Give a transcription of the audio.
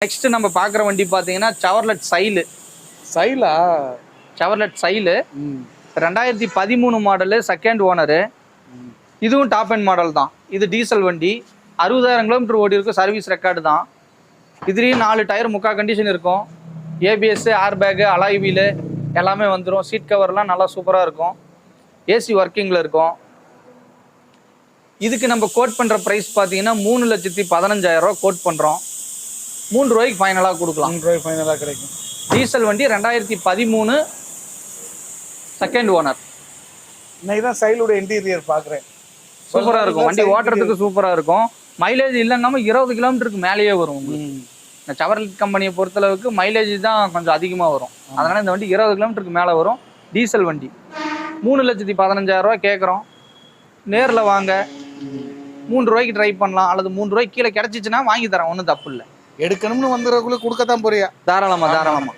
Next நம்ம பார்க்குற வண்டி பார்த்தீங்கன்னா Chevrolet Sailu. Shaila? Chevrolet Sailu 2013 model, second owner. இதுவும் டாப் அண்ட் மாடல் தான். இது டீசல் வண்டி, 60,000 கிலோமீட்டர் ஓடி இருக்கும். சர்வீஸ் ரெக்கார்டு தான். இதுலேயும் 4 டயர் முக்கா கண்டிஷன் இருக்கும். ஏபிஎஸ், ஏர் பேகு, அலாய் வீலு எல்லாமே வந்துடும். சீட் கவர்லாம் நல்லா சூப்பராக இருக்கும். ஏசி ஒர்க்கிங்கில் இருக்கும். இதுக்கு நம்ம கோட் பண்ணுற ப்ரைஸ் பார்த்தீங்கன்னா 3,15,000 கோட் பண்ணுறோம். 3 ரூபாய்க்கு ஃபைனலாக கொடுக்கலாம். 3 ரூபாய்க்கு ஃபைனலாக கிடைக்கும். டீசல் வண்டி 2013 செகண்ட் ஓனர். இன்னைக்கு தான் சைலோட இன்டீரியர் பார்க்குறேன். சூப்பராக இருக்கும். வண்டி ஓட்டுறதுக்கு சூப்பராக இருக்கும். மைலேஜ் இல்லைன்னாம 20 கிலோமீட்டருக்கு மேலேயே வரும் உங்களுக்கு. இந்த செவர்லெட் கம்பெனியை பொறுத்தளவுக்கு மைலேஜ் தான் கொஞ்சம் அதிகமாக வரும். அதனால் இந்த வண்டி 20 கிலோமீட்டருக்கு மேலே வரும். டீசல் வண்டி 3,15,000 கேட்குறோம். நேரில் வாங்க, 3 ரூபாய்க்கு ட்ரை பண்ணலாம். அல்லது 3 ரூபாய்க்கு கீழே கிடச்சிச்சின்னா வாங்கி தரேன், ஒன்றும் தப்பு இல்லை. எடுக்கணும்னு வந்துடுறதுக்குள்ளே கொடுக்கத்தான் போறியா? தாராளமாக தாராளமாக.